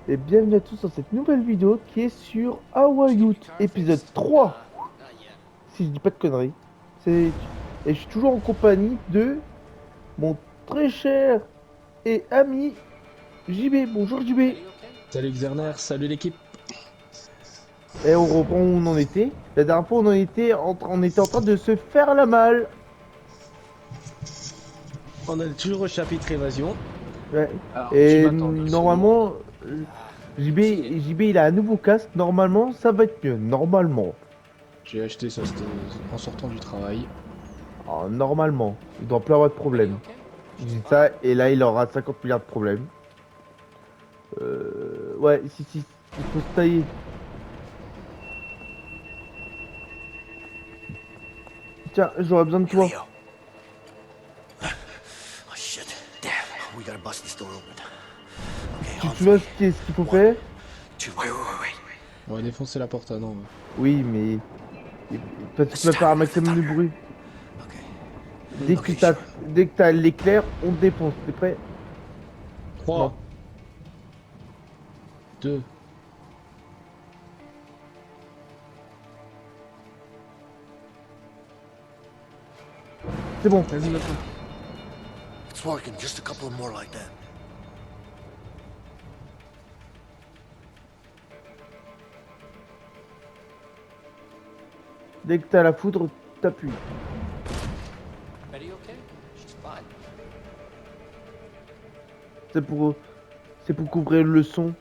Et bienvenue à tous dans cette nouvelle vidéo qui est sur Hawaii épisode 3, si je dis pas de conneries. C'est... Et je suis toujours en compagnie de mon très cher et ami JB. Bonjour JB. Salut Xerner, salut l'équipe. Et on reprend où on en était. La dernière fois on était en train de se faire la malle. On est toujours au chapitre évasion. Ouais. Alors, qui Et m'attend deux secondes. normalement, JB il a un nouveau casque. Normalement ça va être mieux. Normalement. J'ai acheté ça c'était en sortant du travail. Ah, normalement. Il doit plus avoir de problème. Je dis ça et là il aura 50 milliards de problèmes. Ouais, si, il faut se tailler. Tiens, j'aurais besoin de Here we toi. go. Oh shit. Damn. We gotta bust this door open. Okay, Tu on te souviens three. ce qu'il faut One, faire? two. Wait. On va défoncer la porte à non. Oui, mais parce que tu vas faire un maximum de bruit. Okay. Dès que Ok, sure. t'as l'éclair, on te défonce. T'es prêt? 3, Non. 2. C'est bon. Vas-y maintenant. It's working. Just a couple more like that. Dès que t'as la foudre, t'appuies. Betty okay? She's fine. C'est pour, c'est pour couvrir le son.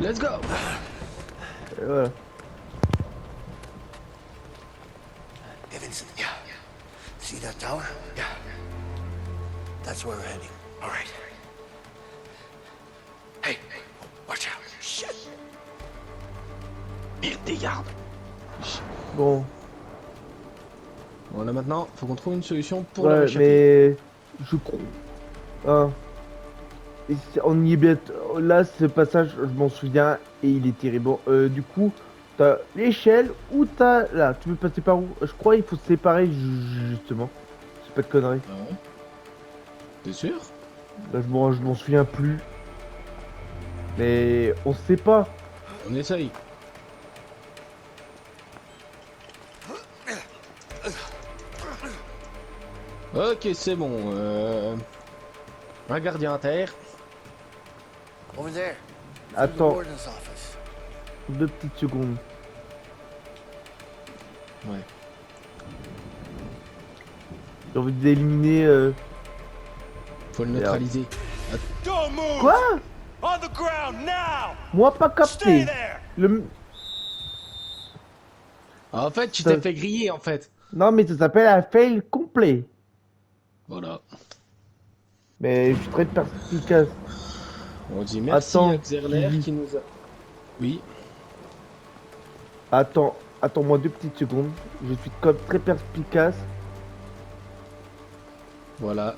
Let's go. Et voilà. Hey, Vincent. Yeah. See that tower? Yeah. That's where we're heading. All right. Hey, watch out. Shit. Merde, des gardes. Bon. Voilà maintenant, faut qu'on trouve une solution pour le Ouais, réchapper. mais je crois. Hein. On y est bien. Là, ce passage, je m'en souviens et il est terrible. Bon, du coup, t'as l'échelle ou t'as. Là, tu veux passer par où? Je crois qu'il faut se séparer justement. C'est pas de conneries. Ah ouais. T'es sûr? Là, je m'en souviens plus. Mais on sait pas. On essaye. Ok, c'est bon. Un gardien à terre. Over there. Through the Attends, warden's office. 2 petites secondes. Ouais. J'ai envie d'éliminer. Faut le Merde. neutraliser. Don't move! Quoi? On the ground now! Moi, pas Stay capté. there! Le... Ah, en fait, tu Ça- t'es fait griller en fait. Non, mais ça s'appelle un fail complet. Voilà. Mais je suis très perspicace. On dit merci Attends, à Xerner Gigi. qui nous a. Oui. Attends-moi 2 petites secondes. Je suis comme très perspicace. Voilà.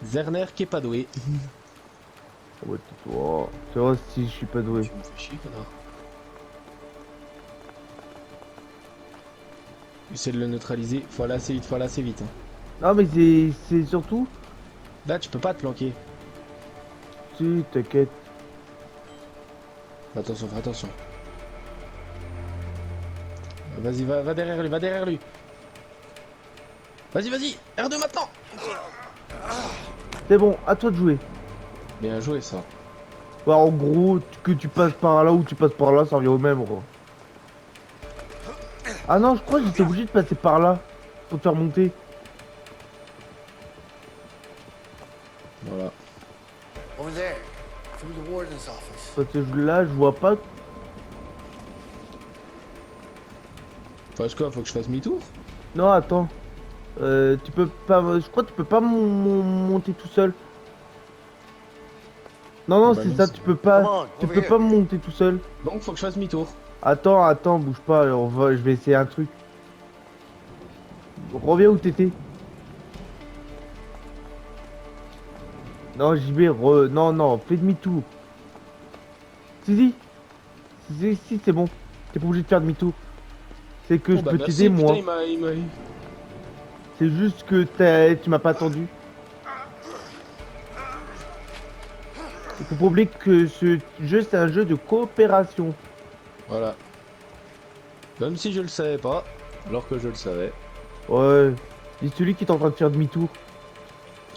Zerner qui est pas doué. Ah ouais, tais-toi. Tu vois si je suis pas doué. Tu me fais chier, connard. Essaie de le neutraliser. Faut aller assez vite, faut aller assez vite. Hein. Non, mais c'est surtout. Là, tu peux pas te planquer. Si, t'inquiète. Fais attention, fais attention. Vas-y, va derrière lui, va derrière lui. Vas-y, vas-y. R2 maintenant. C'est bon, à toi de jouer. Bien joué, ça. Ouais, en gros, que tu passes par là ou tu passes par là, ça revient au même, gros. Ah non, je crois que j'étais obligé de passer par là pour te faire monter. Voilà. Over there. Through the warden's office. Parce que là, je vois pas. Parce quoi, faut que je fasse mi-tour. Non, attends. Tu peux pas. Je crois que tu peux pas monter tout seul. Non, non, Bah c'est non, ça, c'est- tu peux pas. Come on, Tu over peux here. pas monter tout seul. Donc, faut que je fasse mi-tour. Attends, bouge pas, je vais essayer un truc. Reviens où t'étais. Non, non, fais demi-tour. Si, c'est bon. T'es pas obligé de faire demi-tour. C'est que Oh, je bah peux merci, t'aider, moi. putain, il m'a. C'est juste que tu m'as pas attendu. Il faut pas oublier que ce jeu, c'est un jeu de coopération. Voilà. Comme si je le savais pas, alors que je le savais. Ouais. C'est celui qui est en train de faire demi-tour.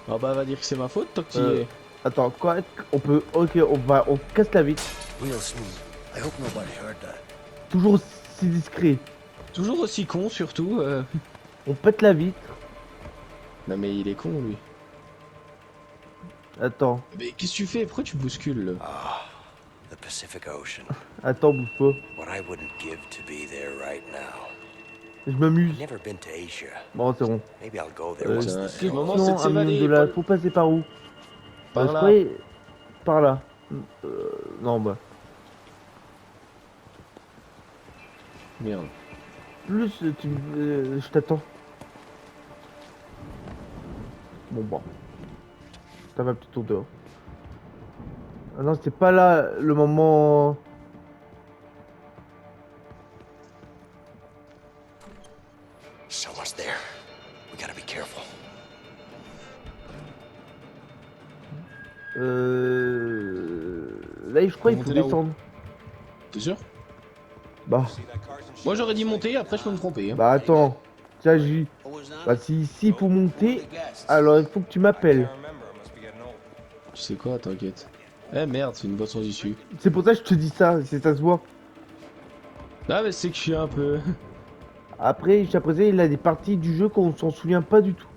Ah bah va dire que c'est ma faute tant que tu y Euh. es. Attends, quoi? On peut... Ok, on casse la vitre. Real smooth. I hope nobody heard that. Toujours si discret. Toujours aussi con surtout. On pète la vitre. Non mais il est con lui. Attends, Mais qu'est-ce que tu fais? Pourquoi tu bouscules là? Ah, the Pacific Ocean. attends, bouge pas. What I wouldn't give to be there right now. Je m'amuse. I've never been to Asia. Bon, c'est bon. Maybe I'll go there once Putain, this le is moment, over. c'est de Non, un million s'évader, de dollars. Paul. Faut passer par où? Par Je là. croyais- Par là. Non, bah. Merde. Plus, je t'attends. Bon, bon. Ça va plutôt dehors. Ah non, c'est pas là le moment. Someone's there. We gotta be careful. Là, je crois qu'il faut Monter là-haut. descendre. T'es sûr? Bah, Moi j'aurais dit monter, après je peux me tromper. Hein. bah attends. Tiens, J. Bah, si ici il faut monter, alors il faut que tu m'appelles. Tu sais quoi, t'inquiète. Eh merde, c'est une boisson d'issue. C'est pour ça que je te dis ça, c'est ça se voit. Ah mais c'est que je suis un peu... Après, jusqu'à présent, il a des parties du jeu qu'on s'en souvient pas du tout.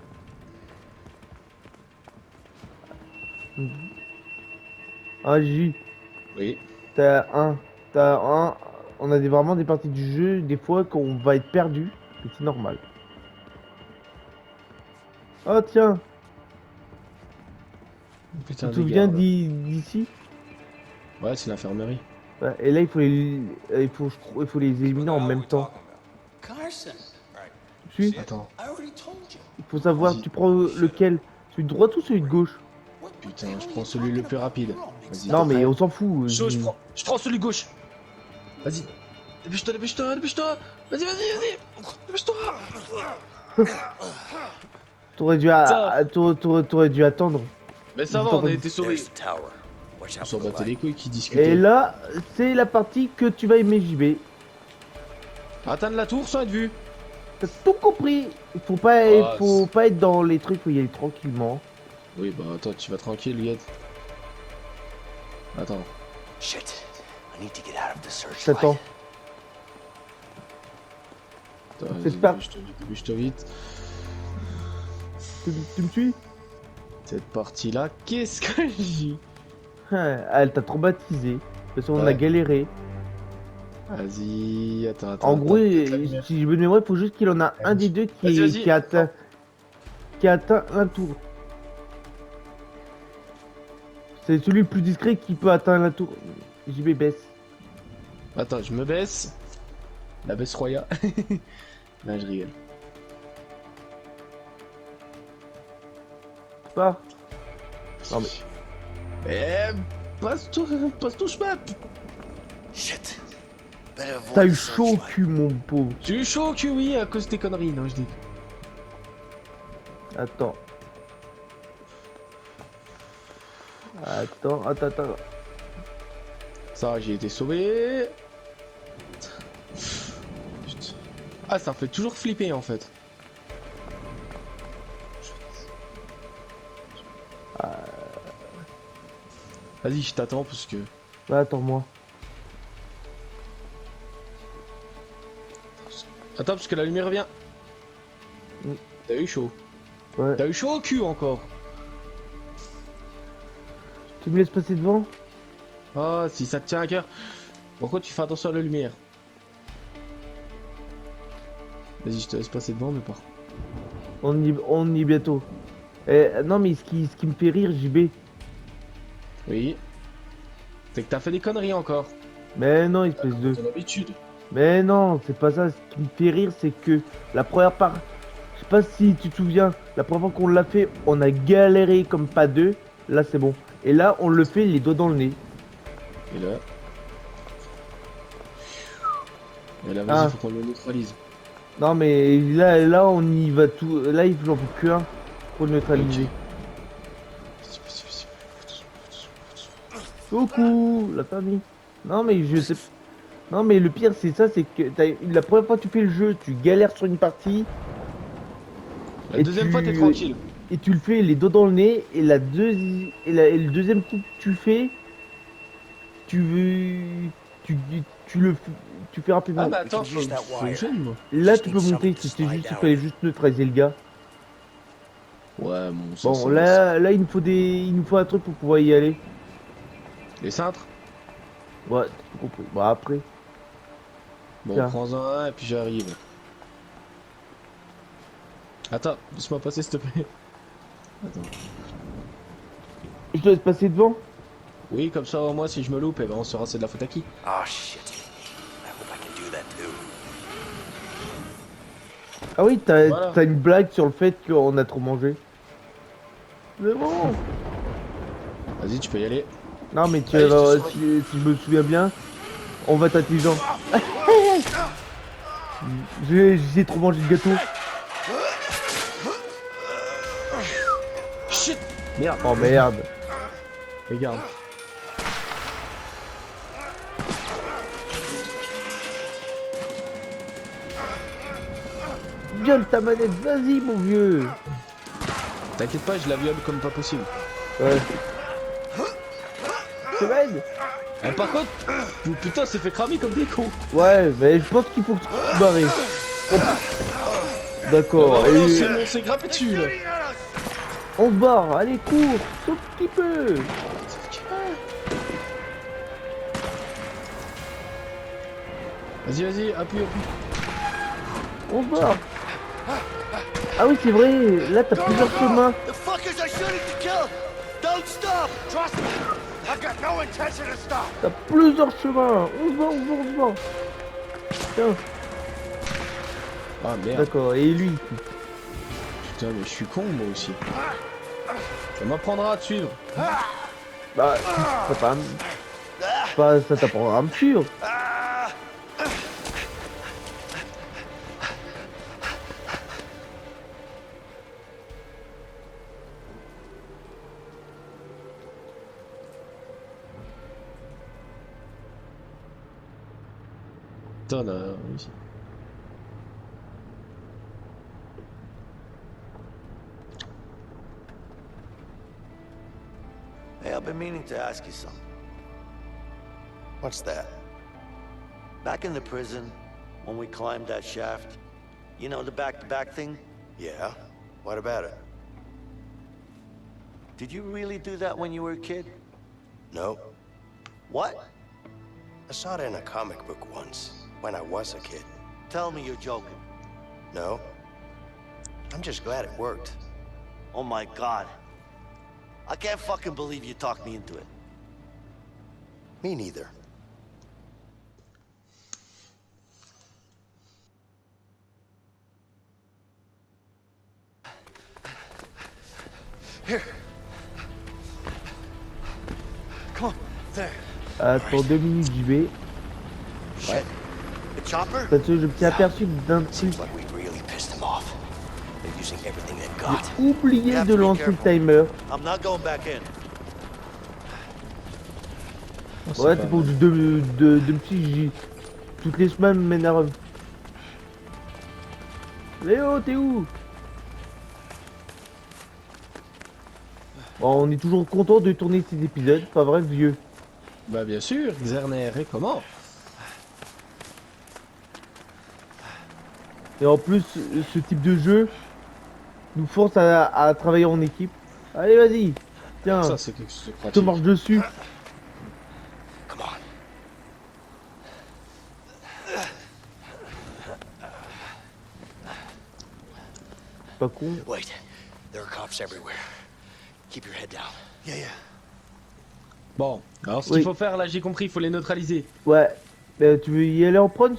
Ah, J. Oui. T'as un. On a vraiment des parties du jeu, des fois, qu'on va être perdu. Mais c'est normal. Oh, tiens. Putain, Tu te des souviens gardes. d'ici? Ouais, c'est l'infirmerie. Ouais, et là, il faut il faut les éliminer en même temps. Carson, Tu suis? Attends. I already told you. Il faut savoir, Vas-y. tu prends lequel? Celui de droite ou celui de gauche? Putain, je prends celui le plus rapide. Vas-y. Non, mais Prêt on s'en fout. Je prends celui de gauche. Vas-y. Dépêche-toi, dépêche-toi, dépêche-toi. Vas-y, vas-y, vas-y. Dépêche-toi. T'aurais dû attendre. Mais ça va, on a été sauvés. There's the tower. Watch On out s'en for the battait les light. couilles qui Et discutaient. là, c'est la partie que tu vas aimer, JB. Atteindre la tour sans être vu. T'as tout compris. Ah, Faut pas être dans les trucs où il y a tranquillement. Oui, bah attends, tu vas tranquille, Liette. Attends. Shit. I need to get out of the Je t'attends. Attends, vas-y, J'espère. dépêche-toi vite. Tu me suis? Cette partie-là, qu'est-ce que j'ai? Elle t'a traumatisé. Parce qu'on a Ouais. galéré. Vas-y, attends. En gros, peut-être la lumière. si je me mémoire, il faut juste qu'il en a un des deux Vas-y, vas-y. qui a atteint un tour. C'est celui le plus discret qui peut atteindre la tour. JB baisse. Attends, je me baisse. La baisse royale. Là, je rigole. Pas. Non mais. Passe ton chemin. Shit. Better avoid T'as the eu chaud au searchlight. cul, mon pauvre. J'ai eu chaud au cul, oui, à cause des conneries, non, je dis. Attends. Attends. Ça, j'ai été sauvé. Putain. Ah, ça me fait toujours flipper en fait. Vas-y, je t'attends parce que. Ouais, attends-moi. Attends, parce que la lumière revient. Mm. T'as eu chaud. Ouais. T'as eu chaud au cul encore. Tu me laisses passer devant? Ah, si ça te tient à cœur. Pourquoi tu fais attention à la lumière? Vas-y, je te laisse passer devant, mais pas. On y est bientôt. Non mais ce qui me fait rire, JB. Oui. C'est que t'as fait des conneries encore. Mais non, espèce de. Ton habitude. Mais non, c'est pas ça. Ce qui me fait rire, c'est que la première part. Je sais pas si tu te souviens, la première fois qu'on l'a fait, on a galéré comme pas deux. Là, c'est bon. Et là, on le fait les doigts dans le nez. Et là. Et là, vas-y, Ah. faut qu'on le neutralise. Non mais là on y va tout. Là il j'en faut qu'un pour le neutraliser. Coucou, la famille. Non mais je sais. Non mais le pire c'est ça, c'est que la première fois que tu fais le jeu, tu galères sur une partie. La Et deuxième tu- fois, t'es tranquille. Et tu le fais les dos dans le nez et et le deuxième coup que tu fais, tu veux tu le tu fais Ah, rapidement. mais attends, can use that je wire. gêne, moi. Là Just tu need peux monter, something to c'était slide juste il down fallait it. juste neutraliser le gars. Ouais, mon sang, Bon ça là il nous faut il nous faut un truc pour pouvoir y aller. va. Les cintres. Ouais, t'as tout compris. Bon après. Bon, Tiens. prends-en un et puis j'arrive. Attends, laisse-moi passer s'il te plaît. Attends. Je te laisse passer devant. Oui, comme ça, au moins, si je me loupe, eh ben, on saura c'est de la faute à qui. Oh shit. I hope I can do that too. Ah oui, t'as Voilà. t'as une blague sur le fait qu'on a trop mangé. C'est bon. Vas-y, tu peux y aller. Non mais tu Allez, je te alors, souris. si je me souviens bien, on va être intelligent. J'ai trop mangé de gâteau. Shit. Merde. Oh merde. Regarde. Viole ta manette, vas-y mon vieux. T'inquiète pas, je la viole comme pas possible. Ouais. C'est vrai. Par contre, putain, c'est fait cramer comme des cons. Ouais, mais je pense qu'il faut que tu te barrer. D'accord, Oh, non, et on s'est grappé dessus là. on se barre, allez cours, sauf qu'il peut. Vas-y, vas-y, appuie. On se barre. Ah oui c'est vrai, là t'as plusieurs chemins. The fuckers are shooting to kill. Don't stop. Trust me. I've got no intention to stop. T'as plusieurs chemins. On se barre, on se barre, on se barre. Tiens, Ah merde. d'accord, et lui. Putain, mais je suis con moi aussi. Ça m'apprendra à te suivre. Bah, ça t'apprendra à me suivre. Putain, là, oui. Hey, I've been meaning to ask you something. What's that? Back in the prison, when we climbed that shaft, you know the back-to-back thing? Yeah. What about it? Did you really do that when you were a kid? No, What? I saw it in a comic book once, when I was a kid. Tell me you're joking. No? I'm just glad it worked. Oh my god. I can't fucking believe you talked me into it. Me neither. Here. Come on. There. Attends 2 minutes, j'y vais. Shit. The chopper? Parce que je me suis aperçu d'un truc. Seems like we really pissed them off. They're using everything they've got. J'ai oublié have de to be lancer le careful. timer. I'm not going back in. Oh, Ouais, pas c'est pour mal. de petits J. Toutes les semaines m'énerve. Léo, t'es où? Bon, on est toujours content de tourner ces épisodes, pas vrai vieux? Bah bien sûr, Xerner, et comment? Et en plus, ce type de jeu nous force à travailler en équipe. Allez, vas-y. Tiens, Ça c'est quelque chose de je te pratique. marche dessus. Come on. Pas con. Wait, there are cops everywhere. Keep your head down. Yeah, yeah. Bon, alors ce Oui. qu'il faut faire là, j'ai compris, il faut les neutraliser. Ouais. Tu veux y aller en prons?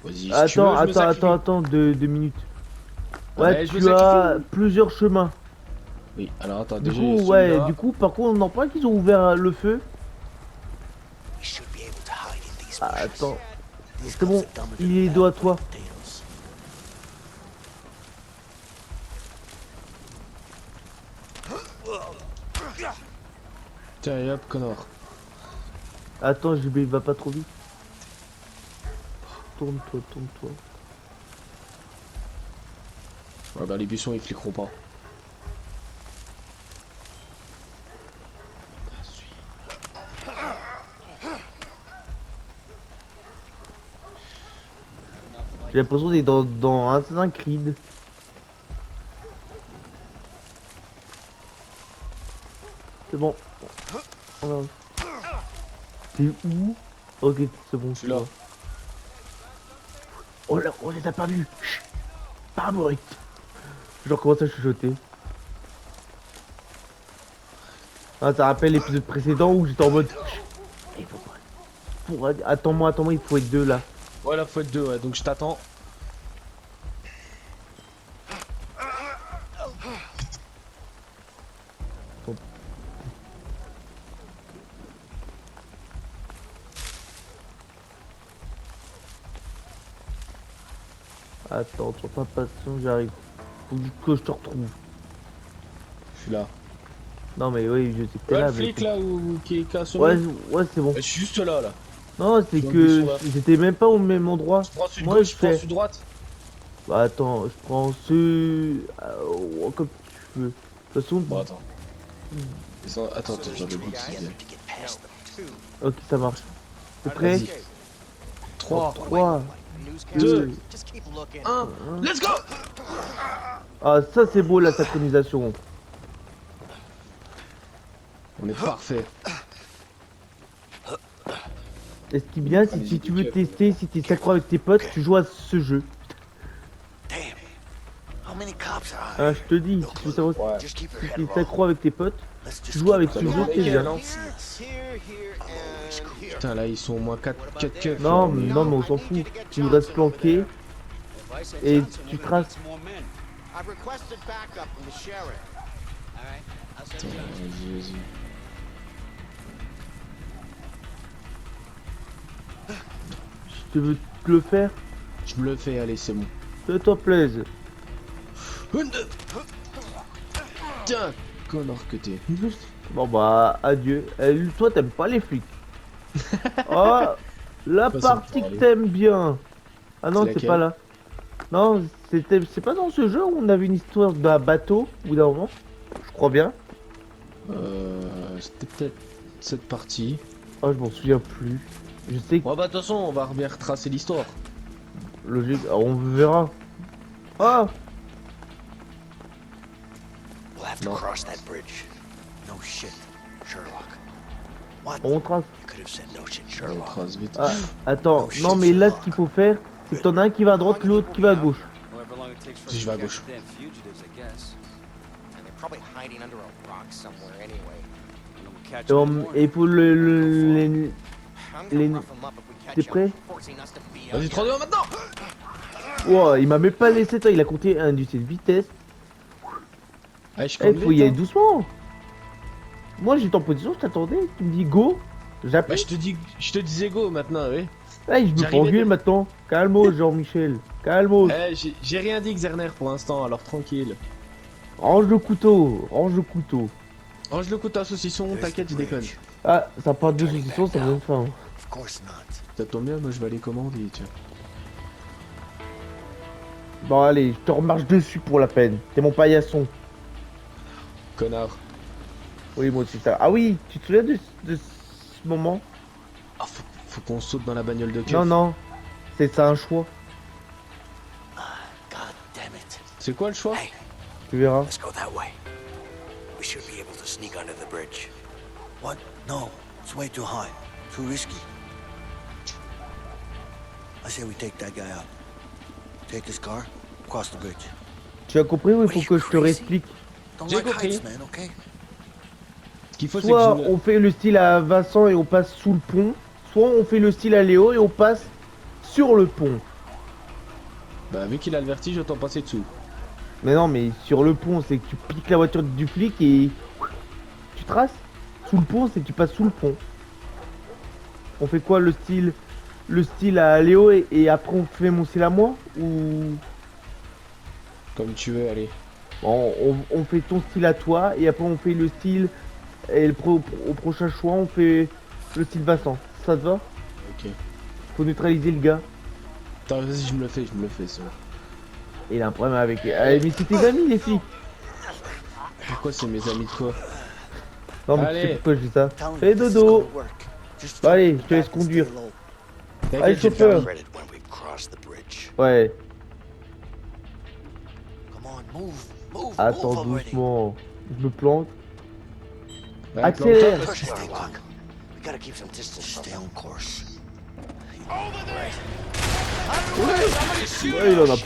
Vas-y, si tu veux, Attends, je me sacrifie. attends, 2 minutes. Ouais, Ouais, je me tu as sacrifie. plusieurs chemins. Oui, alors attends, Du déjà, coup, celui-là. du coup, par contre, on en parle qu'ils ont ouvert le feu. We should be able to hide in these Ah, bushes. attends, These c'est bon, cops are dumber il than est bad dos à toi. potatoes. Tiens, et hop, Connor. Attends, il va pas trop vite. Tourne-toi, tourne-toi. Ouais, bah les buissons ils fliqueront pas. J'ai l'impression d'être dans Assassin's Creed. C'est bon. On va- T'es où? Ok, c'est bon, Je suis là. Oh là, on les a pas vus. Chut. Pas bruit. Genre commence à chuchoter. Ah, ça rappelle l'épisode précédent où j'étais en mode. Chut. Il faut pas. Attends-moi, il faut être deux là. Ouais, là faut être 2, ouais, donc je t'attends. Attends, sois pas patient, j'arrive. Faut juste que je te retrouve. Je suis là. Non mais oui, je sais que t'es Ouais, là. le flic là qui a assommé. Ouais, ouais, c'est bon. Je suis juste là. Non, c'est Dans le que buisson, là. j'étais même pas au même endroit. Je prends celui de Moi, gauche, je je prends fais. celui de droite. Bah attends, je prends comme tu veux. De toute façon, Bon, attends. Attends, j'en ai beaucoup. ok, ça marche. T'es prêt? Vas-y. 3, 3, 2, 2. 1, let's go! Ah, ça c'est beau la synchronisation. On est parfait. Et ce qui est bien, c'est que si tu veux tester, si t'es synchro avec tes potes, tu joues à ce jeu. Damn. How many cops are Ah, je te dis, si tu veux savoir Ouais. Just keep your si head t'es low. synchro avec tes potes, Let's tu just joues avec keep ce it jeu, low. c'est bien. non? Here, here, and here. Putain, là ils sont au moins 4 keufs. Non, là. non, mais on s'en fout. Tu restes planqué et tu traces. I've requested backup from the sheriff. Putain, vas-y. Tu veux te le faire? Je me le fais, allez, c'est bon. Fais-toi plaisir. Tiens, connard que t'es. Bon bah, adieu. Toi, t'aimes pas les flics. Oh, la Pas partie ça, que allez. t'aimes bien. Ah non, C'est c'est pas laquelle? là. Non, c'est pas dans ce jeu où on avait une histoire d'un bateau ou d'un moment. Je crois bien. C'était peut-être cette partie. Oh, je m'en souviens plus. Je sais que Ouais, bah, de toute façon, on va bien retracer l'histoire. logique, alors, on verra. Ah, We'll have to No. cross that bridge. No shit, Sherlock. What? on trace. You could have said no shit, On Sherlock. trace vite. Ah, attends, non mais là ce qu'il faut faire, c'est que t'en as un qui va à droite, l'autre qui va à gauche. Si je vais à gauche. And they're probably hiding under a rock somewhere anyway. Et il faut les... I'm Les- gonna rough 'em up if we catch T'es 'em, prêt? forcing us to be Vas-y, out 3, 2, 1 maintenant! Wow, il m'a même pas laissé toi, il a compté un du de vitesse. Allez, je Eh, suis faut y aller doucement. Moi j'étais en position, je t'attendais, tu me dis go, Bah, j'appuie. je te disais go maintenant, oui. Eh, je me fais j'arrivais engueuler de- maintenant. Calmos Jean-Michel, calmos. Eh, j'ai rien dit, Xerner, pour l'instant, alors tranquille. Range le couteau, range le couteau. Range le couteau à saucisson, There's t'inquiète, the je déconne. bridge. Ah, ça part de saucisson, ça me donne faim. Of course not. Ça tombe bien, moi je vais aller commander, tiens. Bon allez, je te remarche dessus pour la peine. T'es mon paillasson. Connard. Oui, moi aussi ça. Ah oui, tu te souviens de ce moment? Ah, faut qu'on saute dans la bagnole de keuf. Non, non, c'est ça un choix. God damn it. C'est quoi le choix? Hey, Tu verras. let's go that way. We should be able to sneak under the bridge. What? No, it's way too high. Too risky. I say we take that guy out. Take this car, cross the bridge. Tu as compris ou il faut que je te réexplique? Don't J'ai like compris. heights, man, okay? Ce qu'il faut, c'est Soit que je... on fait le style à Vincent et on passe sous le pont, soit on fait le style à Léo et on passe sur le pont. Bah, vu qu'il a le vertige, autant passer dessous. Mais non, mais sur le pont, c'est que tu piques la voiture du flic et tu traces. Sous le pont, c'est que tu passes sous le pont. On fait quoi, le style à Léo et après on fait mon style à moi? Ou Comme tu veux, allez. bon, on fait ton style à toi et après on fait le style et au prochain choix on fait le style Vincent. Ça te va? Ok. Faut neutraliser le gars. Attends, vas-y, je me le fais, ça. Et il a un problème avec... mais c'est tes amis les flics. Pourquoi c'est mes amis de quoi? Non mais tu sais Allez. pourquoi je dis ça. Tell me Fais this is dodo. gonna work. Just Bah, allez, jump in je the te laisse back and stay conduire. low. Allez, T'inquiète, je vais le chauffeur. faire. Credit when we cross the bridge. Ouais. Come on, move, move, Attends move already. doucement. Je me plante. Ouais, Accélère. plante-toi, Push there, Rock. We gotta keep some distance. Stay on course. Ouais, il en a...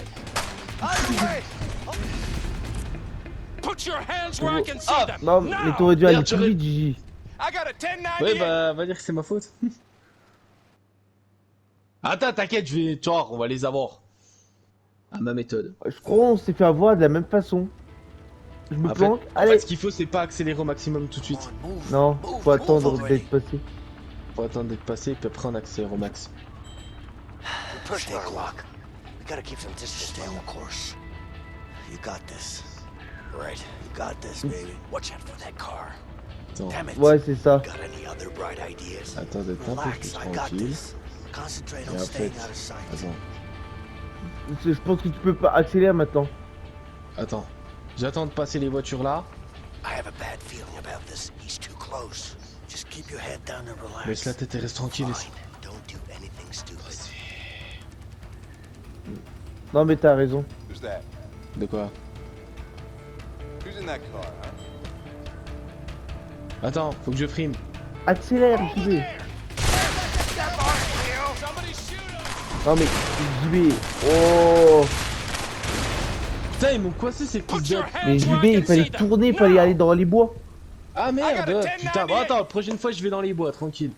Put your hands where I can see them. Non, mais t'aurais dû Merde, aller plus j'aurais- vite, Gigi. I got a 1098. Ouais, bah, va dire que c'est ma faute. Attends, t'inquiète, je vais. Tu vois, on va les avoir. À ma méthode. Je crois qu'on s'est fait avoir de la même façon. Je me En fait, plante. en Allez. fait, ce qu'il faut, c'est pas accélérer au maximum tout de Come suite. on, move. Non, move, faut move attendre already. d'être passé. Faut attendre d'être passé, puis après on accélère au max. Push there, Rock. We gotta keep some distance. Stay on course. You got this. Right. You got this, baby. Watch out for that car. Attends, Damn it. Ouais, c'est ça. Got any other bright ideas? attends d'être un peu Relax, plus I got tranquille. this. Concentrate Et on en staying fait, out of sight. attends, Je pense que tu peux pas accélérer maintenant. attends. J'attends de passer les voitures là. I have a bad feeling about this. He's too close. Just keep your head down and relax. Laisse la tête et reste tranquille. Fine. Don't do anything stupid. Non, mais t'as raison. Who's that? De quoi? Who's in that car, huh? Attends, faut que je frime. Accélère, JB. Somebody shoot him. Non, mais JB. Oh. Putain, ils m'ont coincé ces Put petites your bêtes. Mais hands where JB, I il can fallait see them. tourner, il fallait Now. aller dans les bois. Ah merde! I got a Putain, bon 1098. attends, la prochaine fois je vais dans les bois, tranquille.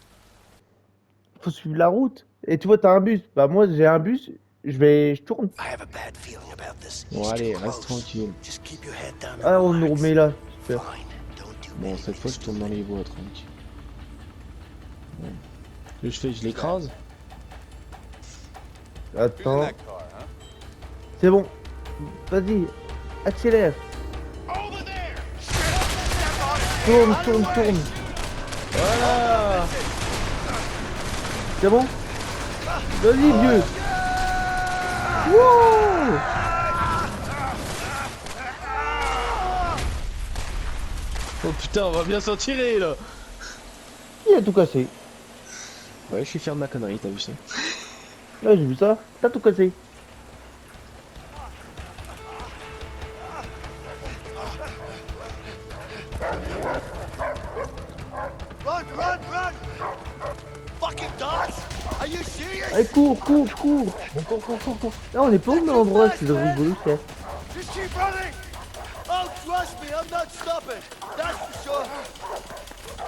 Faut suivre la route. Et tu vois, t'as un bus. Bah, moi, j'ai un bus. Je tourne. I have a bad feeling about this. Bon, He's allez, too reste close. tranquille. Just keep your head down and Ah, on nous relax. remet là. Super. Fine. Don't do Bon, anything cette fois je tourne dans stupid. les bois, tranquille. Bon. Ce que je fais, je l'écrase. Who's in Attends. that car, huh? C'est bon. Vas-y. Accélère. Over there. Tourne, tourne, tourne. Voilà! C'est bon? Vas-y, vieux. Wouh. Oh putain, on va bien s'en tirer là! Il a tout cassé. Ouais, je suis fier de ma connerie, t'as vu ça? Ouais, j'ai vu ça. T'as tout cassé. Run, run, run! Fucking dogs! Are you serious? Allez, cours, cours, cours. Cours. Là, on est pas au même endroit, c'est de rigolo, ça. Just keep running! Oh, trust me, I'm not stopping. That's for sure.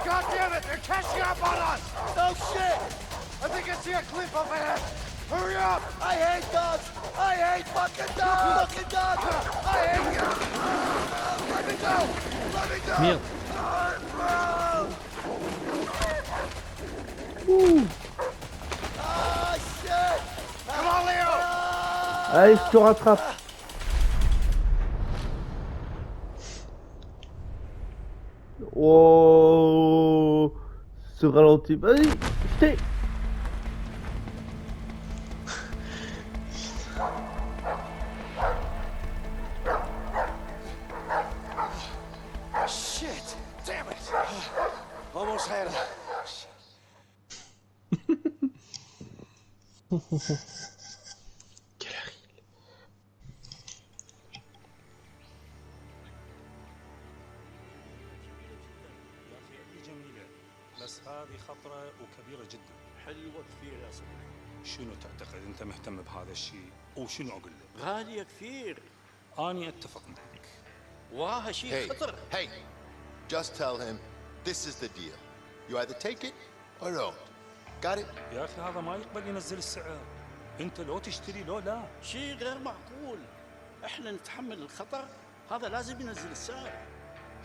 God damn it, they're catching up on us! No shit! I think I see a cliff up ahead. Hurry up! I hate dogs! I hate fucking dogs! Fucking dogs! I hate you! Let me go! Let me go! Merde! Ouh. Ah, shit! Come on, Leo! Allez, je te rattrape. Oh, ce ralenti. Vas-y, j'étais. Shit! Damn it! Almost had him. Quelle heure جميلة بس هذه خطرة وكبيرة جدا. حلوة كثير يا صديقي. شنو تعتقد انت مهتم بهذا الشيء وشنو اقول لك؟ غالية كثير. اني اتفق معك. وها شيء Hey, خطر. hey, just tell him this is the deal. You either take it or don't. Got it? يا اخي هذا ما يقبل ينزل السعر. انت لو تشتري لو لا. شيء غير معقول. احنا نتحمل الخطر. هذا لازم ينزل السعر.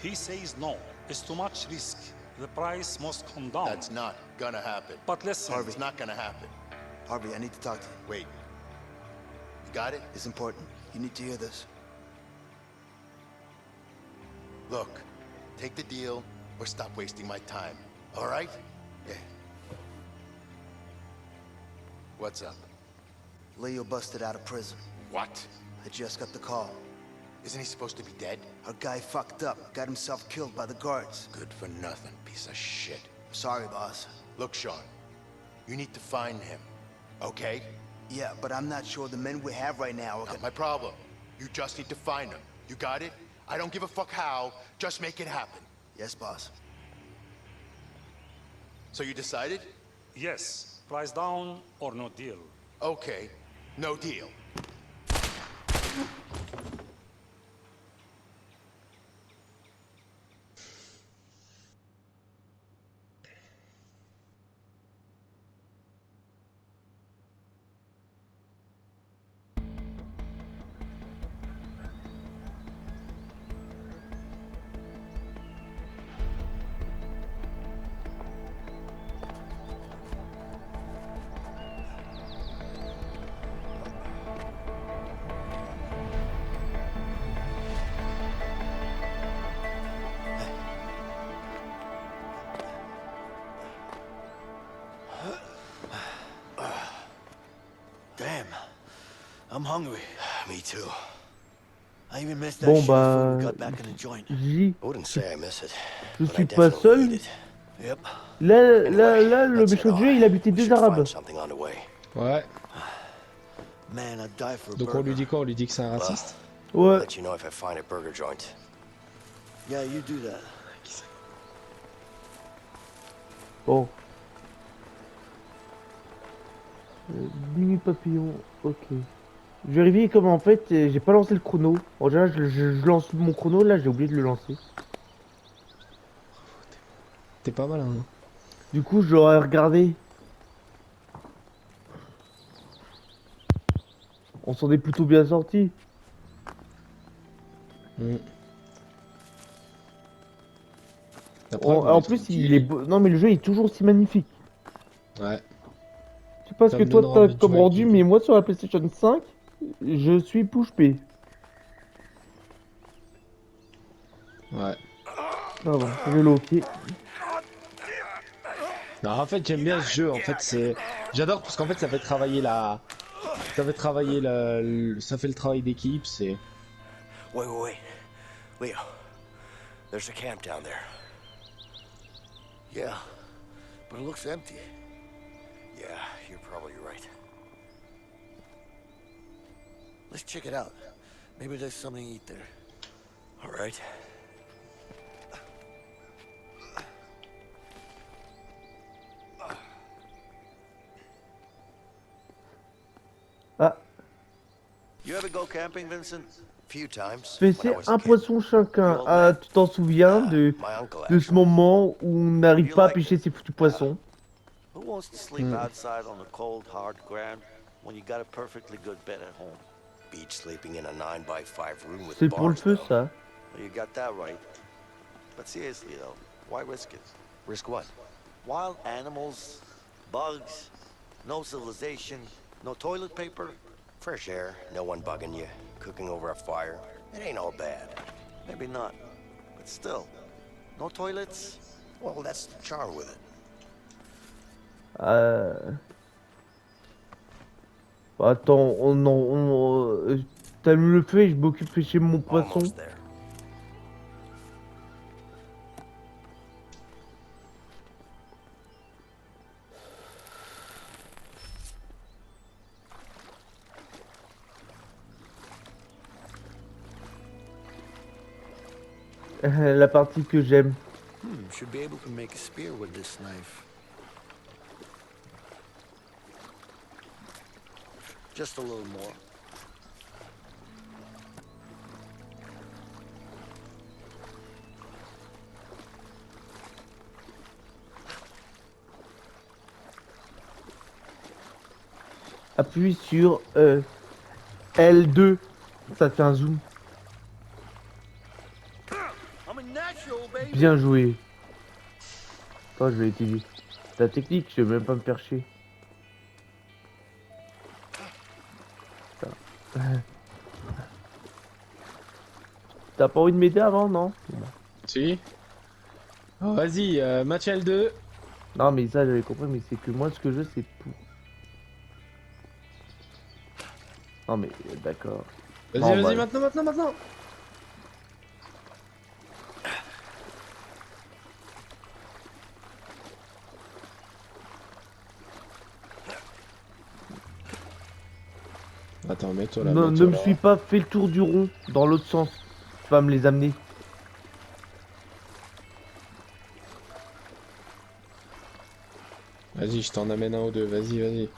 He says no. It's too much risk. The price must come down. That's not gonna happen. But listen. It's not gonna happen. Harvey, I need to talk to you. Wait. You got it? It's important. You need to hear this. Look, take the deal or stop wasting my time. All right? Yeah. What's up? Leo busted out of prison. What? I just got the call. Isn't he supposed to be dead? Our guy fucked up, got himself killed by the guards. Good for nothing, piece of shit. I'm sorry, boss. Look, Sean, you need to find him, okay? Yeah, but I'm not sure the men we have right now are Not gonna... my problem. You just need to find him. You got it? I don't give a fuck how, just make it happen. Yes, boss. So you decided? Yes, price down or no deal. Okay, no deal. Damn. I'm hungry. Me too. I even missed that Bon shit before we bah, got back in the joint. J, I wouldn't say I miss it, je but I suis pas definitely seul. need it. Yep. Là, le Let's méchant head de jeu, on. il a buté We 2 should arabes. find something on the way. Ouais. Man, I'd die for a Donc on burger. lui dit quoi? On lui dit que c'est un raciste? Ouais. Let you know if I find a burger joint. Yeah, you do that. Bon. 10 minutes papillon, ok. Je vérifie comment en fait, j'ai pas lancé le chrono. En général, je lance mon chrono, là j'ai oublié de le lancer. T'es pas mal, hein. Du coup, j'aurais regardé. On s'en est plutôt bien sorti. Après, on En est plus, tranquille. il est beau. Non, mais le jeu est toujours aussi magnifique. Ouais. Je sais pas ce Ça que me toi donnera envie t'as de comme jouer avec rendu, lui. mais moi sur la PlayStation 5, je suis push P. Ouais. Ah bon, je l'ai ok. Non, en fait, j'aime bien ce jeu. En fait, c'est. J'adore parce qu'en fait, ça fait travailler la. Ça fait travailler ça fait le travail d'équipe. C'est. Wait. Leo, there's a camp down there. Yeah, but it looks empty. Yeah, you're probably right. Let's check it out. Maybe there's something to eat there. All right. Ah, You ever go camping, Vincent? Few times. mais when I c'est was a un kid. poisson chacun. Ah, tu t'en souviens de My uncle ce actually. moment où on n'arrive pas à pêcher ces foutus poissons? Who wants to sleep outside on the cold, hard ground when you got a perfectly good bed at home? Beach sleeping in a 9x5 room with C'est pour le bars, feu though. ça. Well, you got that right. But seriously though, why risk it? Risk what? Wild animals, bugs, no civilization, no toilet paper. Fresh air, no one bugging you, cooking over a fire. It ain't all bad. Maybe not, but still, no toilets. Well, that's the charm with it. Attends, t'allumes le feu et je m'occupe de pêcher mon poisson. Almost there. La partie que j'aime. Should be able to make a spear with this knife. Just a little more. Appuie sur L2. Ça te fait un zoom. I'm a natural, baby. Bien joué. Attends, je vais étudier. Ta technique, je vais même pas me faire chier. T'as pas envie de m'aider avant, non? Si. Oh, vas-y, match L2. Non, mais ça, j'avais compris, mais c'est que moi, ce que je veux, c'est tout. Non mais d'accord. Vas-y, Non, vas-y, bah- maintenant. Attends, mets-toi là, Ne mets-toi me là. suis pas fait le tour du rond dans l'autre sens. Tu vas me les amener. Vas-y, je t'en amène un ou deux, vas-y.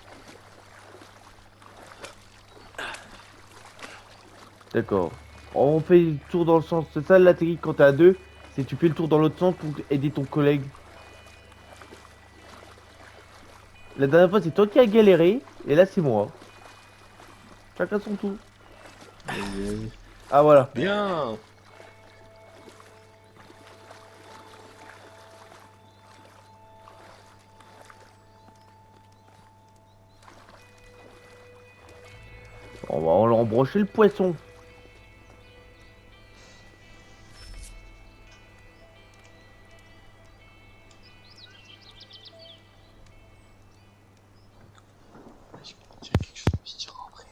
D'accord. On fait le tour dans le sens. C'est ça la technique quand t'es à deux. C'est tu fais le tour dans l'autre sens pour aider ton collègue. La dernière fois c'est toi qui as galéré. Et là c'est moi. Chacun son tour. Vas-y. Ah voilà. Bien. On va leur embrocher le poisson. J'ai quelque chose à me dire après.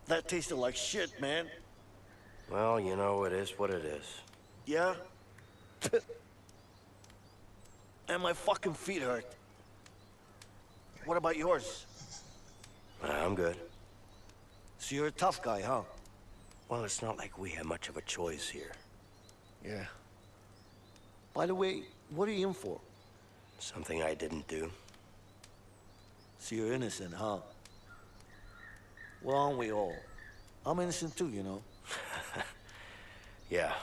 That tasted like shit, man. Well, you know, it is what it is. Yeah? And my fucking feet hurt. What about yours? I'm good. So you're a tough guy, huh? Well, it's not like we have much of a choice here. Yeah. By the way, what are you in for? Something I didn't do. So you're innocent, huh? Well, aren't we all? I'm innocent too, you know. Yeah,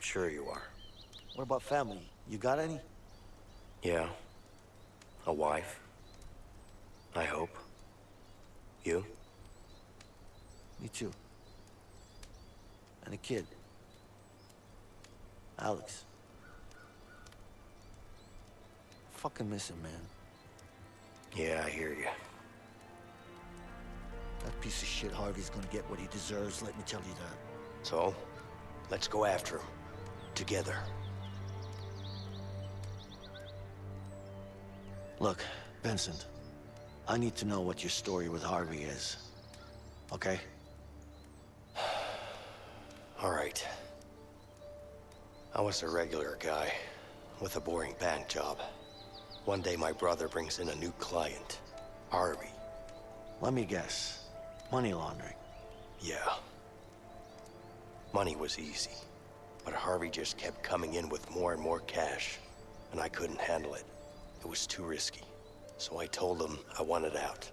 sure you are. What about family? You got any? Yeah. A wife. I hope. You? Me too. And a kid. Alex. Fucking miss him, man. Yeah, I hear you. That piece of shit Harvey's gonna get what he deserves, let me tell you that. So, let's go after him. Together. Look, Vincent, I need to know what your story with Harvey is. Okay? All right. I was a regular guy with a boring bank job. One day my brother brings in a new client, Harvey. Let me guess. Money laundering. Yeah. Money was easy, but Harvey just kept coming in with more and more cash, and I couldn't handle it. It was too risky, so I told him I wanted out.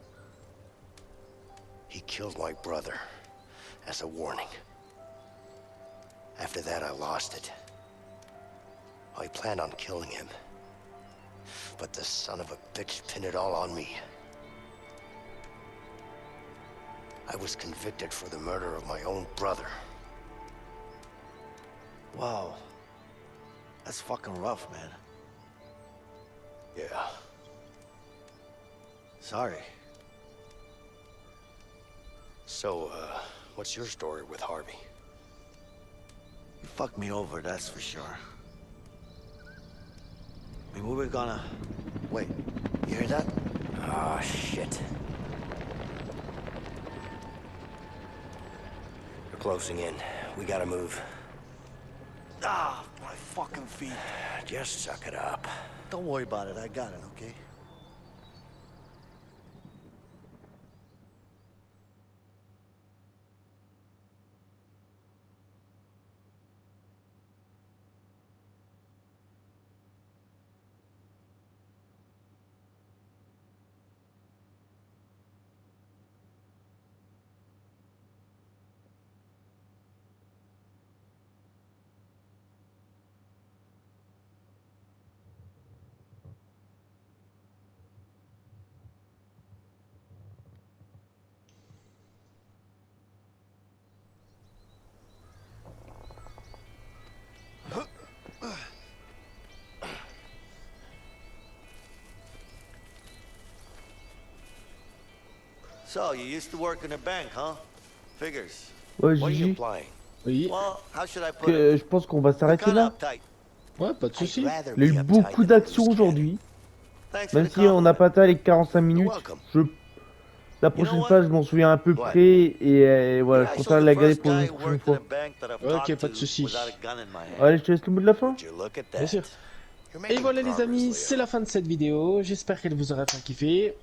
He killed my brother as a warning. After that, I lost it. I planned on killing him, but the son of a bitch pinned it all on me. I was convicted for the murder of my own brother. Wow. That's fucking rough, man. Yeah. Sorry. So, what's your story with Harvey? You fucked me over, that's for sure. I mean, we were gonna... Wait, you hear that? Ah, shit. We're closing in. We gotta move. Ah, my fucking feet. Just suck it up. Don't worry about it, I got it, okay? So, you used to work in a bank, huh? Figures. Ouais, What are you Gigi. implying? Oui. Well, how should I put Que it? je pense qu'on va You're s'arrêter kinda là. uptight. Ouais, pas de soucis. I'd rather Il y a be eu uptight beaucoup than a d'actions loose cannon. aujourd'hui. Thanks for Même the si on n'a compliment. pas atteint les 45 minutes, welcome. la prochaine what? phase, je m'en souviens à peu What? près. Et voilà, je Yeah, I préfère saw la the garder first pour guy une who prochaine worked in fois. a bank that I've Ok, talked pas de to soucis. without a gun in my hand. Allez, je te laisse le mot de la fin. Would you look at Bien sûr. that? You're Et making voilà les progress, amis, Leo. c'est la fin de cette vidéo. J'espère qu'elle vous aura fait kiffer.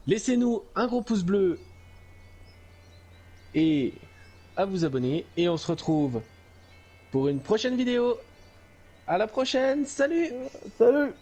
Laissez-nous un gros pouce bleu et à vous abonner. Et on se retrouve pour une prochaine vidéo. À la prochaine, salut! Salut!